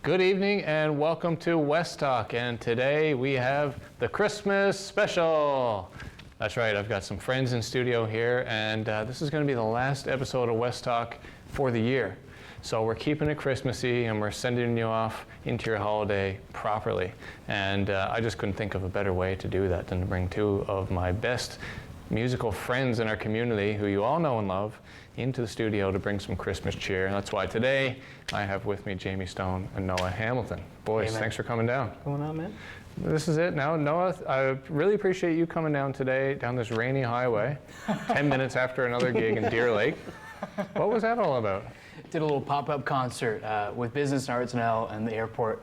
Good evening and welcome to West Talk, and today we have the Christmas special. That's right, I've got some friends in studio here, and this is going to be the last episode of West Talk for the year. So we're keeping it Christmassy and we're sending you off into your holiday properly. And I just couldn't think of a better way to do that than to bring two of my best musical friends in our community, who you all know and love, into the studio to bring some Christmas cheer. And that's why today I have with me Jamie Stone and Noah Hamilton. Boys, Hey, thanks for coming down. What's going on, man? This is it now. Noah, I really appreciate you coming down today, down this rainy highway, 10 minutes after another gig in Deer Lake. What was that all about? Did a little pop-up concert with Business Arts Now and the airport.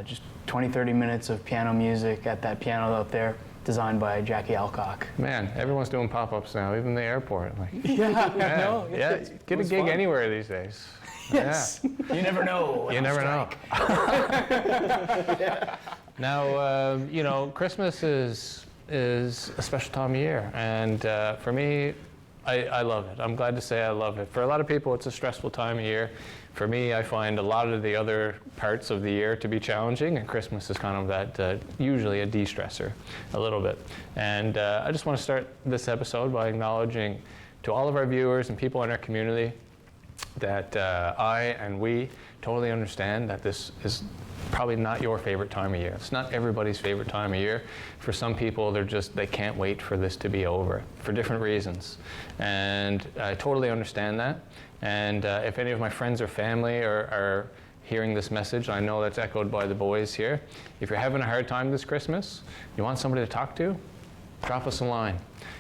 Just 20-30 minutes of piano music at that piano out there, designed by Jackie Alcock. Man, everyone's doing pop-ups now, even the airport. Like, Yeah, get a gig anywhere these days. Yes, yeah. You never know. You never know. Yeah. Now, you know, Christmas is a special time of year, and for me, I love it. I'm glad to say I love it. For a lot of people, it's a stressful time of year. For me, I find a lot of the other parts of the year to be challenging, and Christmas is kind of that, usually a de-stressor, a little bit. And I just want to start this episode by acknowledging to all of our viewers and people in our community that I and we totally understand that this is probably not your favorite time of year. It's not everybody's favorite time of year. For some people, they can't wait for this to be over for different reasons. And I totally understand that. And if any of my friends or family are hearing this message, I know that's echoed by the boys here. If you're having a hard time this Christmas, you want somebody to talk to, drop us a line.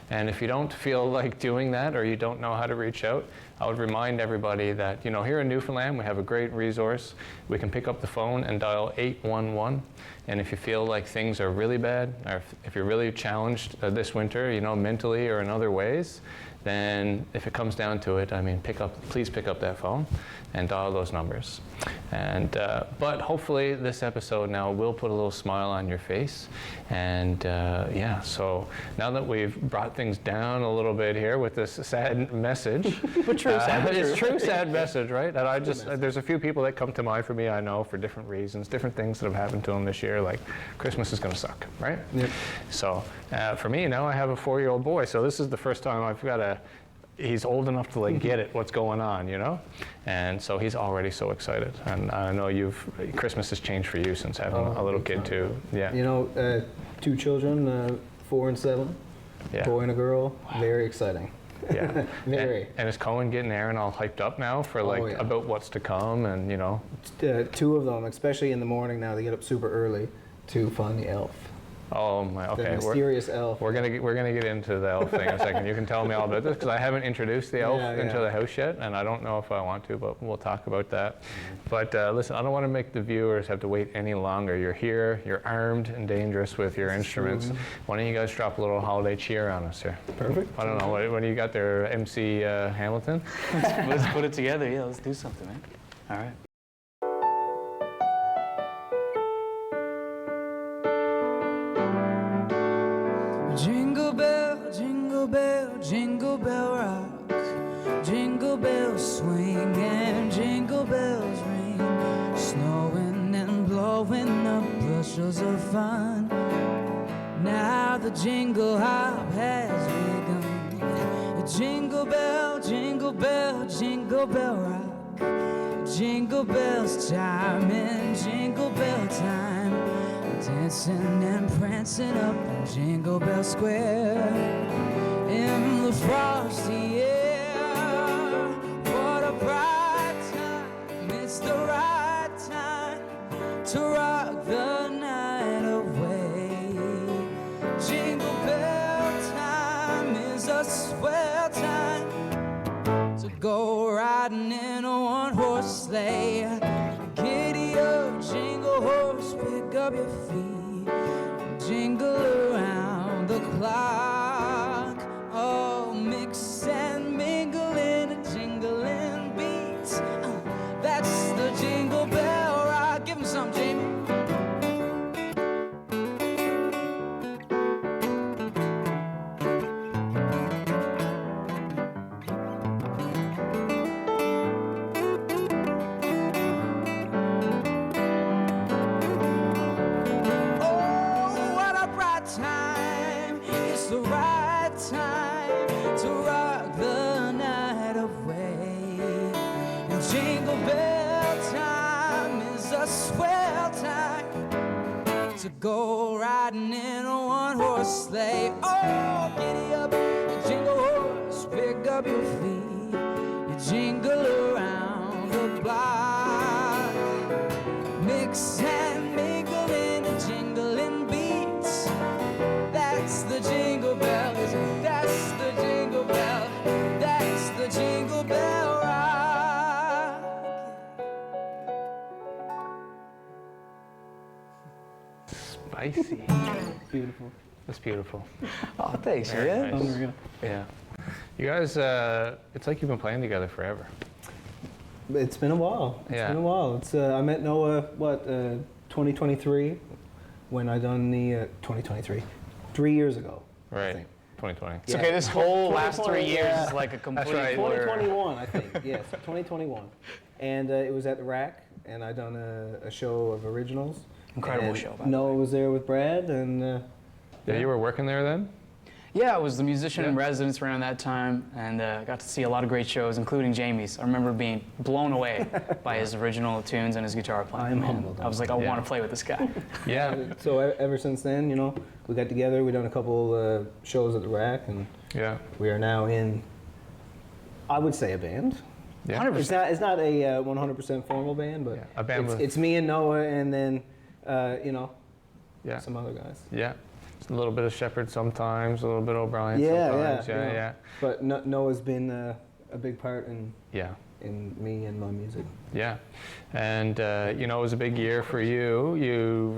And if you don't feel like doing that, or you don't know how to reach out, I would remind everybody that, you know, here in Newfoundland, we have a great resource. We can pick up the phone and dial 811. And if you feel like things are really bad, or if you're really challenged this winter, you know, mentally or in other ways, then if it comes down to it, I mean, please pick up that phone and dial those numbers. And but hopefully this episode now will put a little smile on your face. And yeah, so now that we've brought things down a little bit here with this sad message, But true, sad. it's true sad message, right? And I just there's a few people that come to mind for me, I know, for different reasons, different things that have happened to them this year, like Christmas is going to suck, right? Yep. So for me, now I have a 4-year-old boy, so this is the first time I've got he's old enough to like get it, what's going on, you know? And so he's already so excited. And I know Christmas has changed for you since having a little kid too. Yeah. You know, 2 children, 4 and 7, Yeah. boy and a girl, very exciting. Yeah. Very. And is Cohen getting Aaron all hyped up now for like yeah. about what's to come, and you know? 2 of them, especially in the morning now, they get up super early to find the elf. Oh my, okay. The mysterious elf. We're gonna get into the elf thing in a second. You can tell me all about this because I haven't introduced the elf into the house yet, and I don't know if I want to, but we'll talk about that. But listen, I don't want to make the viewers have to wait any longer. You're here, you're armed and dangerous with your instruments. Why don't you guys drop a little holiday cheer on us here? Perfect. I don't know, what do you got there, MC Hamilton? Let's put it together. Yeah, let's do something, man. All right. Jingle bell, jingle bell, jingle bell rock. Jingle bells swing and jingle bells ring. Snowing and blowing up bushels of fun. Now the jingle hop has begun. Jingle bell, jingle bell, jingle bell rock. Jingle bells chiming, jingle bell time. Dancing and prancing up in Jingle Bell Square. In the frosty air, what a bright time. It's the right time to rock the night away. Jingle bell time is a swell time to go riding in a one-horse sleigh. Giddy up, jingle horse, pick up your feet, jingle around the clock. Oh, mix and mingle in a jingling beat. That's the jingle bell rock. Give 'em some, Jamie. to go riding in a one-horse sleigh. Oh, giddy up, you jingle horse, pick up your feet, you jingle around the block. Mix and mingle in the jingling beats. That's the jingle bells, that's the jingle bell, that's the jingle bell rock. Spicy. Beautiful. That's beautiful. Oh, thanks, Very yeah. nice. Yeah. You guys, it's like you've been playing together forever. It's been a while. It's Yeah. been a while. It's I met Noah 2023 when I done the 2023 3 years ago. I Right. think. 2020. It's okay, this whole last 3 years yeah. is like a complete right. blur. 2021, I think. Yes, 2021, and it was at the Rack, and I done a show of originals. Incredible And show, by the Noah was there with Brad, and Yeah, you were working there then? Yeah, I was the musician in Yeah. residence around that time, and got to see a lot of great shows, including Jamie's. I remember being blown away by his original tunes and his guitar playing. I am man. humbled. I was like, I Yeah. want to play with this guy. Yeah. so ever since then, we got together. We done a couple shows at the Rack, and Yeah. we are now in, I would say, a band. Yeah. 100%. It's not a 100% formal band, but Yeah, a band with- it's me and Noah, and then Yeah. some other guys. Yeah. It's a little bit of Shepherd sometimes, a little bit of O'Brien Yeah, sometimes. yeah, Yeah. yeah. But Noah's been a big part in Yeah. me and my music. Yeah. And, it was a big year for you. You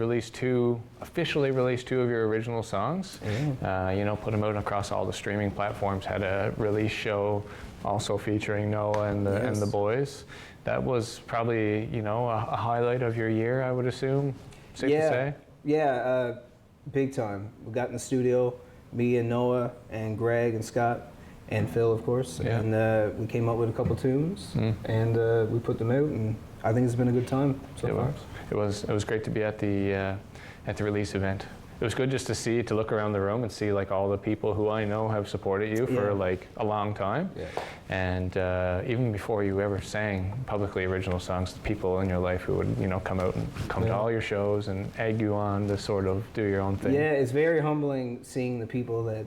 officially released two of your original songs. Put them out across all the streaming platforms, had a release show also featuring Noah and Yes. the boys. That was probably, a highlight of your year, I would assume. Safe to say? Yeah, big time. We got in the studio, me and Noah and Greg and Scott and Phil, of course, Yeah. and we came up with a couple tunes, and we put them out, and I think it's been a good time so It far. was. It was great to be at the release event. It was good just to look around the room and see like all the people who I know have supported you for Yeah. like a long time. Yeah. And even before you ever sang publicly original songs, the people in your life who would come out and come to Yeah. all your shows and egg you on to sort of do your own thing. Yeah, it's very humbling seeing the people that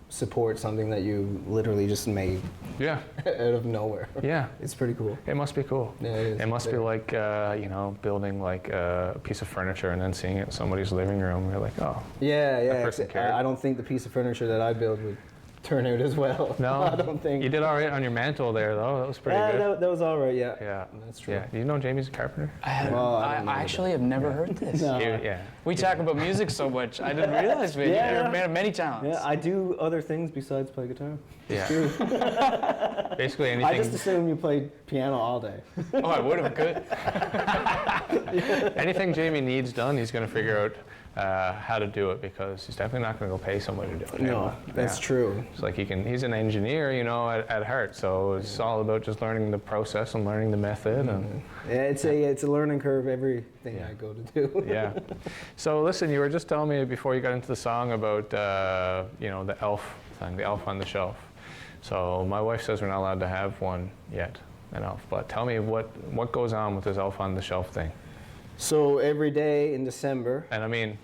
support something that you literally just made Yeah. out of nowhere. Yeah. It's pretty cool. It must be cool. Yeah, it is. It must be Very. like building like a piece of furniture and then seeing it in somebody's living room. You're like, oh. Yeah, yeah. person cared. I don't think the piece of furniture that I build would turn out as well. No, I don't think. You did all right on your mantle there, though. That was pretty Yeah, good. that was all right. Yeah. Yeah, That's true. Yeah, do you know Jamie's a carpenter? Well, I I don't know actually have never heard this. No. Yeah. We talk about music so much. I didn't realize we Yeah. had many talents. Yeah, I do other things besides play guitar. Yeah. Basically I just anything, assumed you played piano all day. Oh, I would have. Good. anything Jamie needs done, he's going to figure out how to do it because he's definitely not going to go pay somebody to do it. No, that's true. It's like he's an engineer, at heart. So it's all about just learning the process and learning the method. And Yeah, it's a learning curve. Everything Yeah. I go to do. yeah. So listen, you were just telling me before you got into the song about the elf thing, the elf on the shelf. So my wife says we're not allowed to have one yet, an elf. But tell me what goes on with this elf on the shelf thing. So every day in December. And I mean,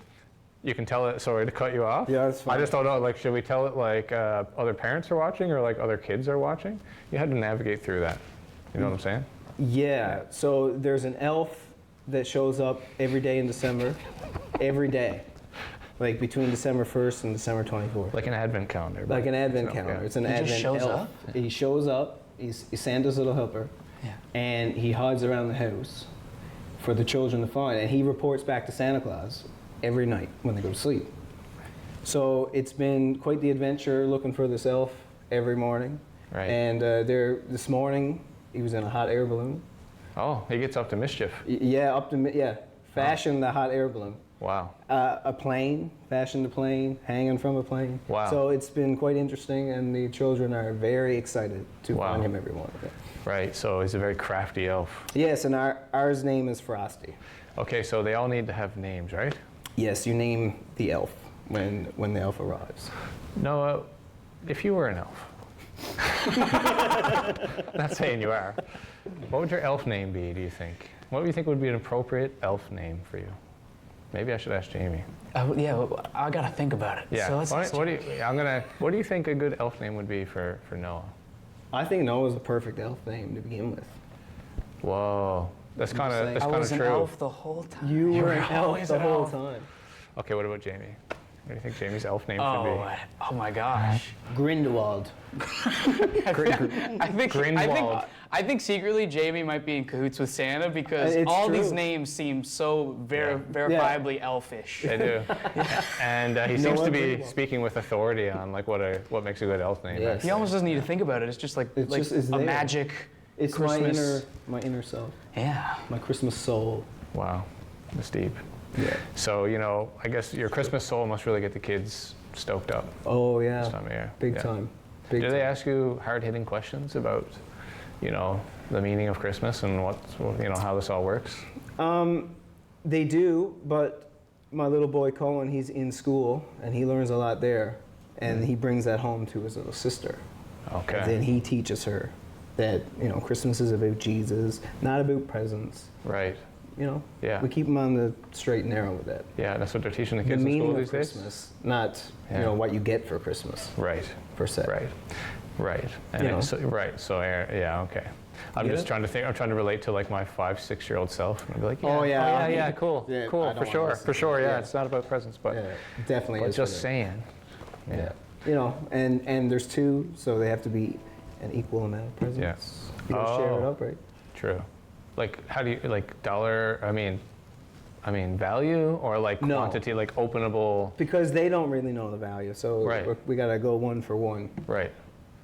you can tell it. Sorry to cut you off. Yeah, that's fine. I just don't know. Like, should we tell it like other parents are watching or like other kids are watching? You had to navigate through that. You know what I'm saying? Yeah. So there's an elf that shows up every day in December, every day, like between December 1st and December 24th. Like an advent calendar. Like an advent No, calendar. yeah. It's an He just advent shows elf. up? He shows up. He's Santa's little helper, Yeah. and he hides around the house for the children to find. And he reports back to Santa Claus every night when they go to sleep. So it's been quite the adventure looking for this elf every morning. Right. And this morning he was in a hot air balloon. Oh, he gets up to mischief. Fashioned the hot air balloon. Wow. A plane, fashioned a plane, hanging from a plane. Wow. So it's been quite interesting, and the children are very excited to Wow. find him every morning. Right. So he's a very crafty elf. Yes, and ours name is Frosty. Okay. So they all need to have names, right? Yes, you name the elf when the elf arrives. Noah, if you were an elf, not saying you are, what would your elf name be, do you think? What do you think would be an appropriate elf name for you? Maybe I should ask Jamie. Yeah, well, I gotta think about it. Yeah. So let's. What do you think a good elf name would be for Noah? I think Noah's a perfect elf name to begin with. Whoa, that's kind saying. of that's I kind was of an true. elf the whole time. You were an elf always the an whole elf. time. Okay, what about Jamie? What do you think Jamie's elf name should Oh my gosh. Grindelwald. Grindelwald. I think secretly Jamie might be in cahoots with Santa because It's all true. these names seem so verifiably elfish. be? They do. And he seems Noah to be Grindelwald. speaking with authority on like what makes a good elf name. Yes. He almost doesn't need to think about it. It's just like It's a there. magic. It's Christmas. my inner self, Yeah. my Christmas soul. Wow, that's deep. Yeah. So I guess your Christmas soul must really get the kids stoked up Oh this yeah. time of year. Big Yeah. time. Big Do time. they ask you hard-hitting questions about, the meaning of Christmas and how this all works? They do, but my little boy Cohen, he's in school and he learns a lot there, and he brings that home to his little sister. Okay. And then he teaches her that Christmas is about Jesus, not about presents. Right. Yeah. We keep them on the straight and narrow with that. Yeah, that's what they're teaching the The kids in meaning school of these days. Christmas, not Yeah. what you get for Christmas Right. per se. Right. And You know. okay. I'm Get just it? trying to think. I'm trying to relate to like my 5-6-year-old self. And I'd be like, Oh, yeah. yeah, cool, Yeah, I cool, don't for wanna sure, listen for to sure. it. Yeah, Yeah. it's not about presents, but Yeah, definitely. but is just for saying. them. Yeah. And there's two, so they have to be an equal amount of presents. You don't share it Oh. up, right? True. Like, how do you like dollar? I mean, value or like No. quantity, like openable. Because they don't really know the value, so Right. we gotta go one for one. Right.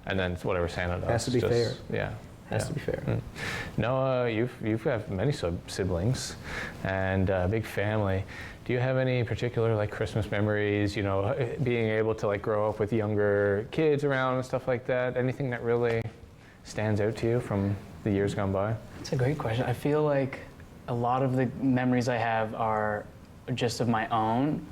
And then it's whatever Santa does. Has to be just- fair. Yeah. Has yeah. to be fair. Noah, you've have many siblings and a big family. Do you have any particular like Christmas memories? Being able to like grow up with younger kids around and stuff like that. Anything that really stands out to you from the years gone by? That's a great question. I feel like a lot of the memories I have are just of my own.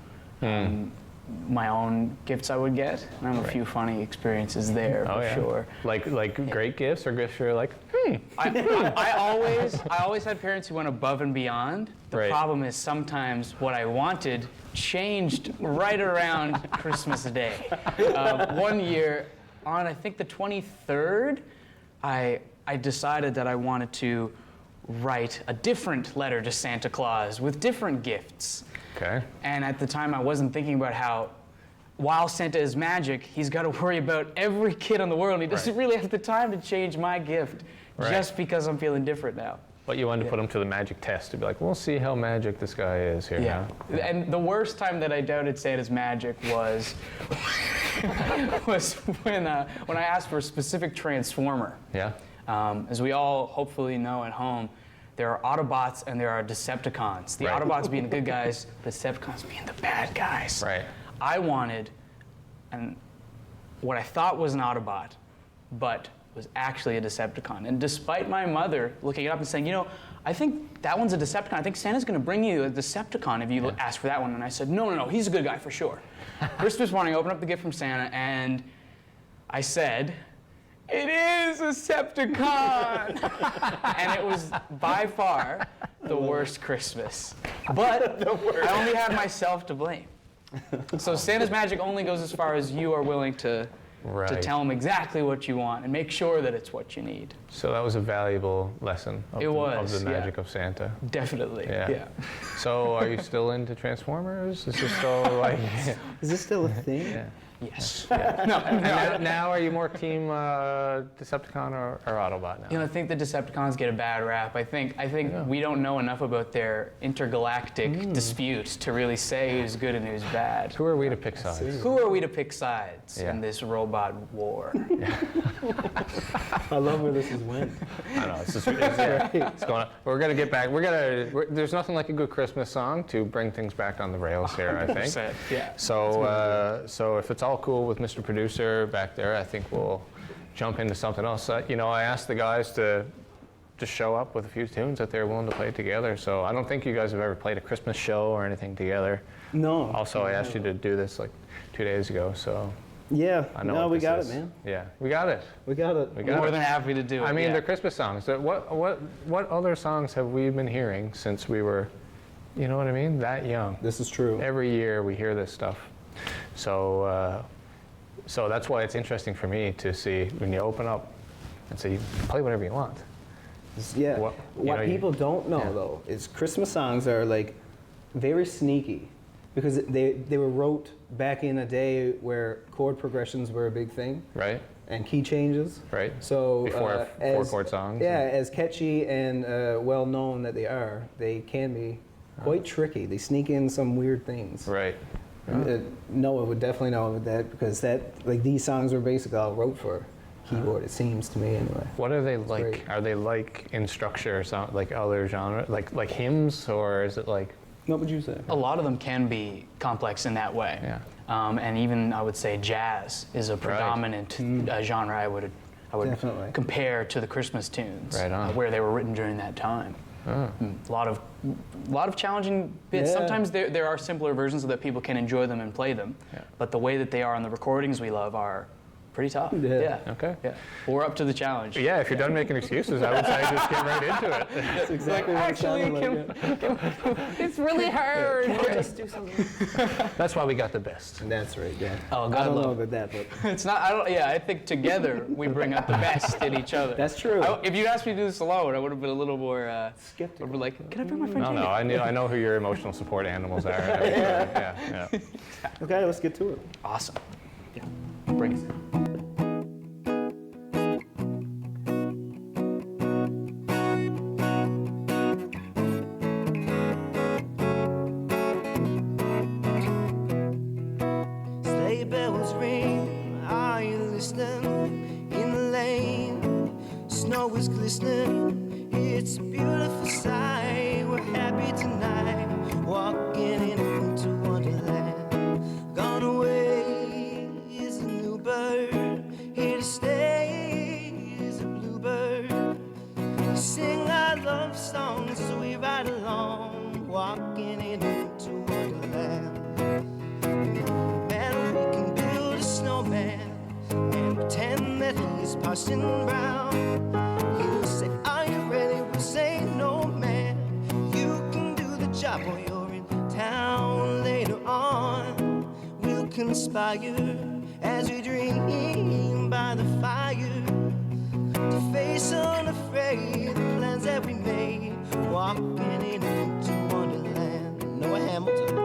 My own gifts I would get. And I have a few funny experiences there Oh for yeah. sure. Like great gifts or gifts you're like, I always had parents who went above and beyond. The Right. problem is sometimes what I wanted changed right around Christmas Day. One year, on I think the 23rd, I decided that I wanted to write a different letter to Santa Claus with different gifts. okay. And at the time, I wasn't thinking about how, while Santa is magic, he's got to worry about every kid in the world. He doesn't really have the time to change my gift Right. just because I'm feeling different now. But you wanted to put them to the magic test to be like, we'll see how magic this guy is here. Yeah. Huh? And the worst time that I doubted Santa's magic was when I asked for a specific Transformer. Yeah. As we all hopefully know at home, there are Autobots and there are Decepticons. The Right. Autobots being the good guys, the Decepticons being the bad guys. Right. I wanted what I thought was an Autobot, but was actually a Decepticon. And despite my mother looking it up and saying, I think that one's a Decepticon. I think Santa's going to bring you a Decepticon if you ask for that one. And I said, no, he's a good guy for sure. Christmas morning, I opened up the gift from Santa, and I said, it is a Decepticon! And it was by far the worst Christmas. But I only have myself to blame. So Santa's magic only goes as far as you are willing to Right. tell him exactly what you want and make sure that it's what you need. So that was a valuable lesson of, of the magic of Santa. Definitely. Yeah. So are you still into Transformers? Is this still like? Is this still a thing? Yeah. Yes. Now are you more team Decepticon or Autobot now? I think the Decepticons get a bad rap. I think we don't know enough about their intergalactic disputes to really say who's good and who's bad. Who are we to pick sides? Who are we to pick sides Yeah. in this robot war? I love where this is went. I know it's going on. We're gonna get back. There's nothing like a good Christmas song to bring things back on the rails here. I think. 100%, yeah. So if it's all cool with Mr. Producer back there, I think we'll jump into something else. I asked the guys to just show up with a few tunes that they're willing to play together. So I don't think you guys have ever played a Christmas show or anything together. No. Also, I asked you to do this like 2 days ago, so Yeah. I know. No, what we this got is. it, man. Yeah, we got it. We got it. We got More it. than happy to do it. I mean, yeah. they're Christmas songs. So what other songs have we been hearing since we were, You know what I mean? That young. This is true. Every year we hear this stuff. So, so that's why it's interesting for me to see when you open up and say, you can play whatever you want. Yeah. What- What, you know, you- people don't know yeah. though is Christmas songs are like very sneaky because they were wrote back in a day where chord progressions were a big thing Right? and key changes. Right? So Before four-chord songs. Yeah, as catchy and well known that they can be quite tricky. They sneak in some weird things. Right. Noah would definitely know that because these songs were basically all wrote for keyboard. It seems to me anyway. What are they like? great. Are they like in structure or something, like other genre, like hymns, or is it like, What would you say? A lot of them can be complex in that way. yeah? And even I would say jazz is a predominant genre I would Definitely. compare to the Christmas tunes, Right on. where they were written during that time. Oh. A lot of challenging bits. Yeah. Sometimes there are simpler versions so that people can enjoy them and play them. Yeah. But the way that they are on the recordings we love are pretty tough. Yeah. Okay. Yeah. We're up to the challenge. Yeah, if you're done making excuses, I would say just get right into it. That's exactly what it sounded like. Yeah. It's really hard. Just do something. That's why we got the best. That's right. Yeah. Oh, I God don't know love. about that, but It's not. I don't. Yeah, I think together we bring out the best in each other. that's true. If you'd asked me to do this alone, I would have been a little more. Skeptical. Would be like, can I bring my friend? No, Jamie?" no, I know who your emotional support animals are. Yeah. Okay, let's get to it. Awesome. Yeah. Bring it. Sleigh bells ring, are you listening? In the lane, snow is glistening. It's a beautiful sight. We're happy tonight, walking in a winter wonderland. Gone away is a new bird, here to stay is a bluebird. We sing our love songs as we ride along, walking in a winter wonderland. And we can build a snowman and pretend that he's Parson Brown. He'll say, are you ready? We'll say, no man. You can do the job while you're in town. Later on, we'll conspire as we dream by the fire to face unafraid the plans that we made, walking in a winter wonderland. Noah Hamilton.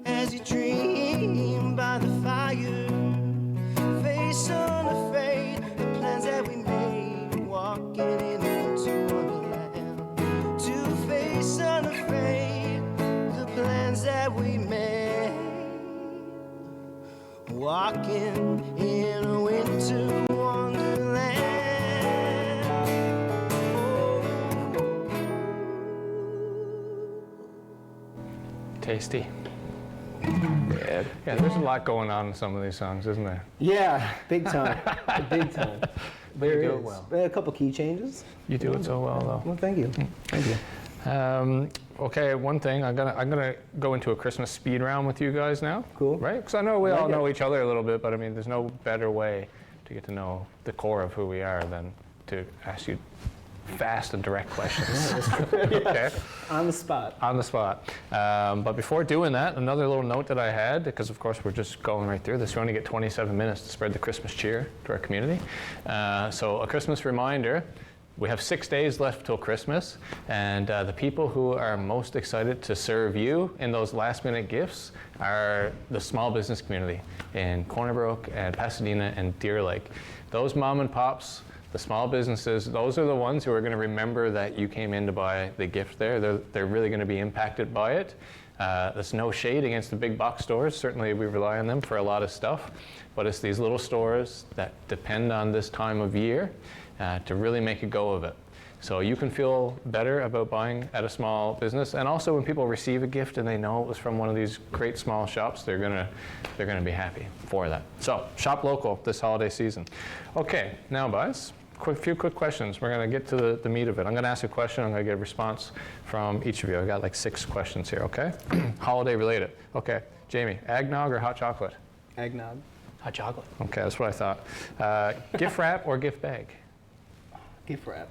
As you dream by the fire, face unafraid the plans that we made, walking in a winter wonderland. To face unafraid the plans that we made, walking in a winter wonderland. Tasty. Yeah, there's a lot going on in some of these songs, isn't there? Yeah, big time. Big time. There do it is. well. A couple key changes. You do it so well, though. Well, thank you. Thank you. Okay, one thing, I'm gonna go into a Christmas speed round with you guys now. Cool. Right? Because I know we Like all it. know each other a little bit, but I mean, there's no better way to get to know the core of who we are than to ask you fast and direct questions. Okay. On the spot. On the spot. But before doing that, another little note that I had, because of course we're just going right through this, we only get 27 minutes to spread the Christmas cheer to our community. So a Christmas reminder, we have 6 days left till Christmas, and the people who are most excited to serve you in those last minute gifts are the small business community in Corner Brook and Pasadena and Deer Lake. Those mom and pops, the small businesses, those are the ones who are going to remember that you came in to buy the gift there. They're really going to be impacted by it. There's no shade against the big box stores. Certainly we rely on them for a lot of stuff. But it's these little stores that depend on this time of year to really make a go of it. So you can feel better about buying at a small business. And also when people receive a gift and they know it was from one of these great small shops, they're gonna be happy for that. So shop local this holiday season. Okay, now Buzz, few quick questions. We're gonna get to the meat of it. I'm gonna ask a question, I'm gonna get a response from each of you. I got like 6 questions here, okay? Holiday related. Okay, Jamie, eggnog or hot chocolate? Eggnog. Hot chocolate. Okay, that's what I thought. Gift wrap or gift bag? Gift wrap.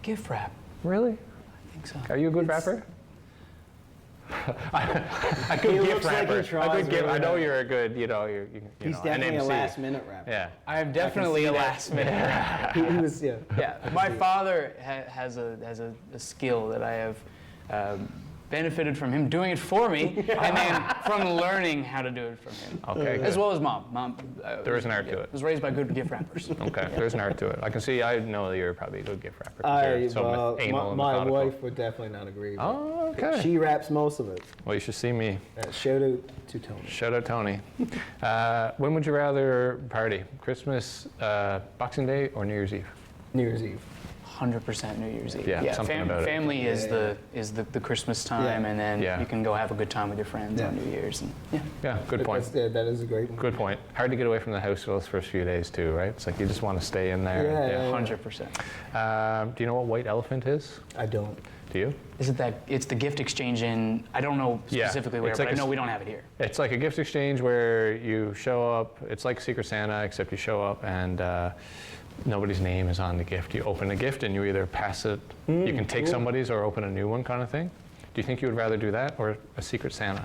Gift wrap. Really? I think so. Are you a good rapper? A good He gift looks like he rapper. A tries good gift. really I know hard. you're a good, you He's know, definitely an a MC. last-minute rapper. Yeah. I am definitely a that. last minute. He was, yeah. Yeah, my father has a skill that I have benefited from him doing it for me, and then from learning how to do it from him. Okay, As good. well as mom. There is an art to it. Was raised by good gift wrappers. Okay, there's an art to it. I can see, I know that you're probably a good gift rapper. 'cause I, you're so well, anal and my methodical. wife would definitely not agree. but Oh, okay. She wraps most of it. Well, you should see me. Shout out to Tony. Shout out Tony. When would you rather party? Christmas, Boxing Day, or New Year's Eve? New Year's Eve. 100% New Year's Eve. Yeah, something about it. family is Yeah, the Christmas time, Yeah. and then Yeah. you can go have a good time with your friends Yeah. on New Year's. And, yeah. Yeah, good point. That is a great one. Good point. Hard to get away from the house for those first few days too, right? It's like you just want to stay in there. Yeah. 100%. Do you know what white elephant is? I don't. Do you? Is it that it's the gift exchange in, I don't know Yeah, specifically where, it's but like I a know s- we don't have it here. It's like a gift exchange where you show up. It's like Secret Santa, except you show up and nobody's name is on the gift. You open a gift and you either pass it, you can take cool. somebody's or open a new one kind of thing. Do you think you would rather do that or a Secret Santa?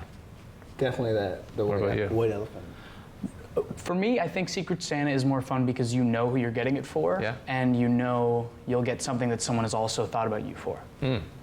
Definitely that. The What about you? white elephant. For me, I think Secret Santa is more fun because you know who you're getting it for, Yeah. and you know you'll get something that someone has also thought about you for.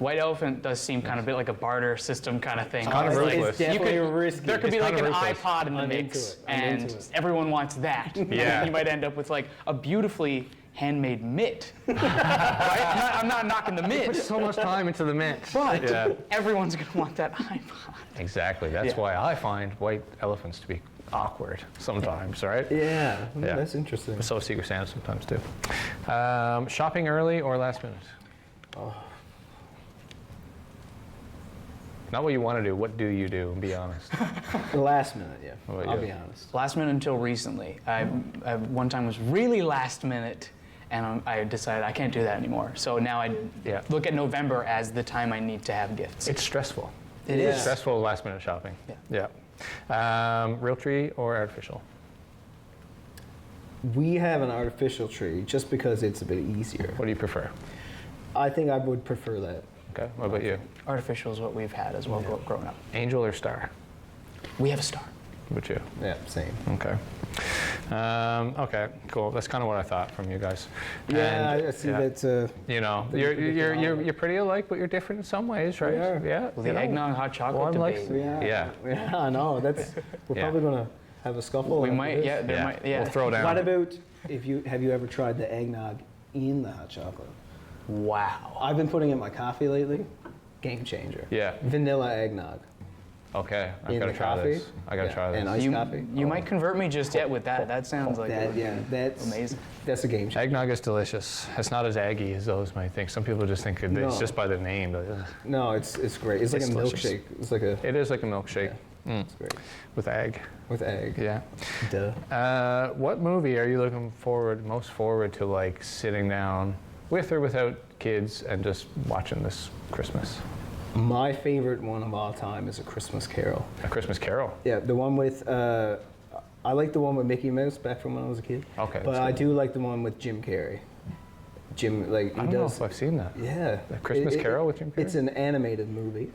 White Elephant does seem kind of a bit like a barter system kind of thing. kind of It's like- ruthless. It's definitely you could- risky. There could be It's like kind an of ruthless. iPod in the I'm into mix, it. I'm and into it. everyone wants that. Yeah. You might end up with like a beautifully handmade mitt. Right? I'm not knocking the mitt, so much time into the mix. but Yeah. everyone's gonna want that iPod. Exactly. That's Yeah. why I find white elephants to be awkward sometimes, right? Yeah. Yeah. That's interesting. So is Secret Santa sometimes too. Shopping early or last minute? Not what you want to do. What do you do? Be honest. The last minute, yeah. What about I'll you? be honest. Last minute until recently. I one time was really last minute, and I decided I can't do that anymore. So now I Yeah. look at November as the time I need to have gifts. It's stressful. It Yeah. is. Stressful last minute shopping. Yeah. Yeah. Real tree or artificial? We have an artificial tree just because it's a bit easier. What do you prefer? I think I would prefer that. Okay. What about you? Artificial is what we've had as well growing up. Angel or star? We have a star. What about you? Yeah, same. Okay. Okay. Cool. That's kind of what I thought from you guys. Yeah, And, I see yeah, that. You know, the you're pretty alike, but you're different in some ways, right? We are. Yeah. Well, you the know. eggnog hot chocolate Well, I'm like- debate. Yeah. Yeah, I know. That's. We're Yeah. probably gonna have a scuffle. We after might, this. yeah, there Yeah. might, yeah. We'll throw down. What about have you ever tried the eggnog in the hot chocolate? Wow. I've been putting it in my coffee lately. Game changer. Yeah. Vanilla eggnog Okay. I in gotta the try coffee. this. I gotta Yeah, try this. And iced You, coffee. you might convert me just yet with that. That sounds like that. Yeah, that's amazing. That's a game changer. Eggnog is delicious. It's not as eggy as those might think. Some people just think it's No. just by the name. But No, it's great. It's like It's a delicious. milkshake. It's like a. it is like a milkshake It's great with egg. with egg. Yeah. Duh. What movie are you looking most forward to, like sitting down with or without kids and just watching this Christmas? My favorite one of all time is A Christmas Carol. A Christmas Carol. Yeah, the one with. I like the one with Mickey Mouse back from when I was a kid. Okay. But that's I good. do like the one with Jim Carrey. Jim, like he I don't know does. if I've seen that. Yeah. A Christmas Carol with Jim Carrey? It's an animated movie,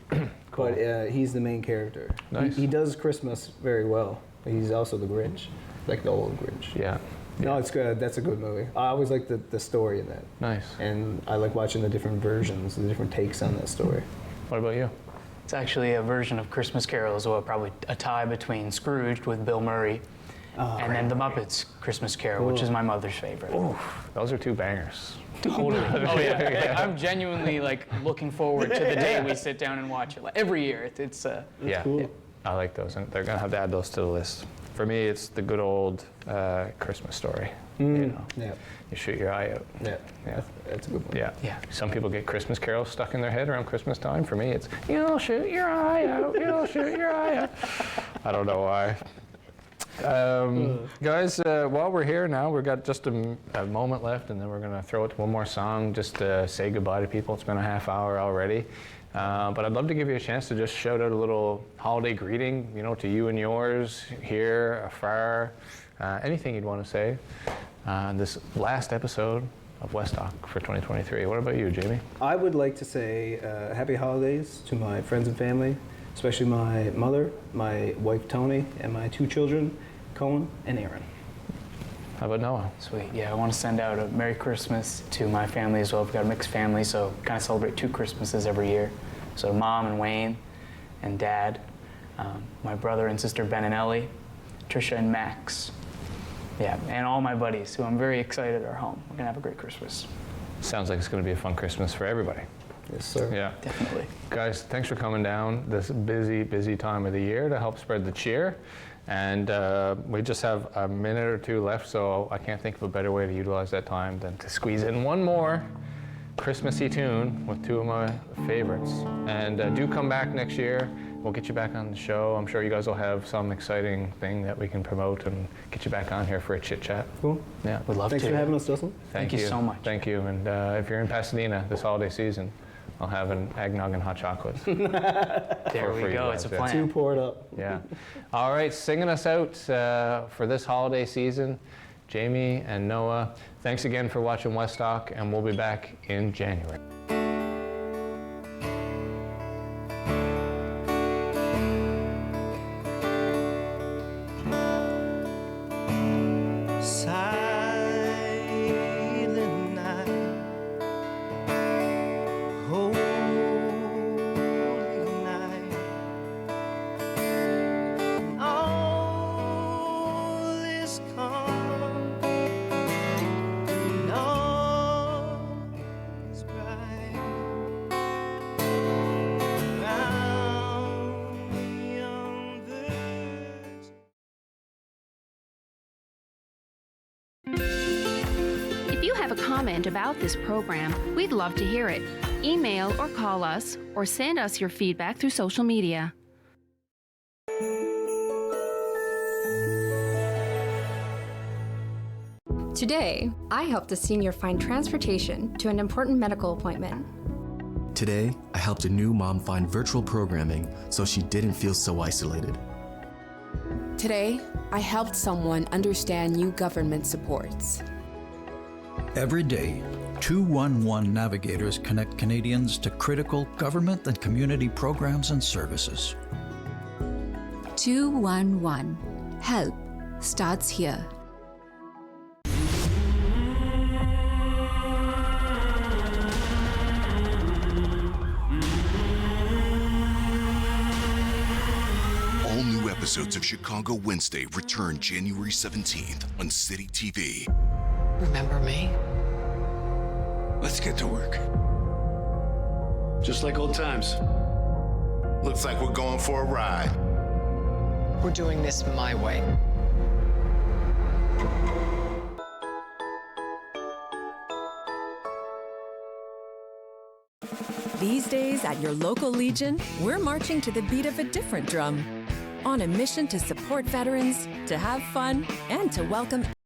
Cool. but he's the main character. Nice. He does Christmas very well. He's also the Grinch, like the old Grinch. Yeah. No, it's good. That's a good movie. I always like the story in that, Nice. and I like watching the different versions, the different takes on that story. What about you? It's actually a version of Christmas Carol as well, probably a tie between Scrooged with Bill Murray and then The Muppets Christmas Carol, which is my mother's favorite. Those are two bangers. Totally. Oh yeah. I'm genuinely like looking forward to the day we sit down and watch it. Like, every year, it's Yeah. Cool. I like those, and they're gonna have to add those to the list for me, it's the good old Christmas story. You know, Yeah. you shoot your eye out. Yeah. Yeah. That's a good one. Yeah. Yeah. Some people get Christmas carols stuck in their head around Christmas time. For me, it's you'll shoot your eye out. You'll shoot your eye out. I don't know why. Guys, while we're here now, we've got just a moment left, and then we're going to throw it to one more song just to say goodbye to people. It's been a half hour already. But I'd love to give you a chance to just shout out a little holiday greeting, you know, to you and yours, here, afar, anything you'd want to say. This last episode of West Talk for 2023. What about you, Jamie? I would like to say happy holidays to my friends and family, especially my mother, my wife Tony, and my 2 children, Cohen and Aaron. How about Noah? Sweet. Yeah, I want to send out a Merry Christmas to my family as well. We've got a mixed family, so kind of celebrate 2 Christmases every year. So Mom and Wayne and Dad, my brother and sister Ben and Ellie, Trisha and Max. Yeah, and all my buddies who I'm very excited are home. We're going to have a great Christmas. Sounds like it's going to be a fun Christmas for everybody. Yes, sir. Yeah. Definitely. Guys, thanks for coming down this busy time of the year to help spread the cheer. And we just have a minute or 2 left, so I can't think of a better way to utilize that time than to squeeze in one more Christmassy tune with 2 of my favorites. And do come back next year. We'll get you back on the show. I'm sure you guys will have some exciting thing that we can promote and get you back on here for a chit chat. Cool. Yeah. Would love Thanks to. for having us, Dustin. Thank you so much. Thank you. And if you're in Pasadena this holiday season, I'll have an eggnog and hot chocolate. There for we you go. guys, It's a yeah. 2 plan. poured up. Yeah. All right, singing us out for this holiday season, Jamie and Noah. Thanks again for watching West Talk, and we'll be back in January. Silent night, holy night, all is calm, and all is bright around the young birds. If you have a comment about this program, we'd love to hear it. Email or call us, or send us your feedback through social media. Today, I helped a senior find transportation to an important medical appointment. Today, I helped a new mom find virtual programming so she didn't feel so isolated. Today, I helped someone understand new government supports. Every day, 211 navigators connect Canadians to critical government and community programs and services. 211. Help starts here. All new episodes of Chicago Wednesday return January 17th on City TV. Remember me? Let's get to work. Just like old times. Looks like we're going for a ride. We're doing this my way. These days at your local Legion, we're marching to the beat of a different drum. On a mission to support veterans, to have fun, and to welcome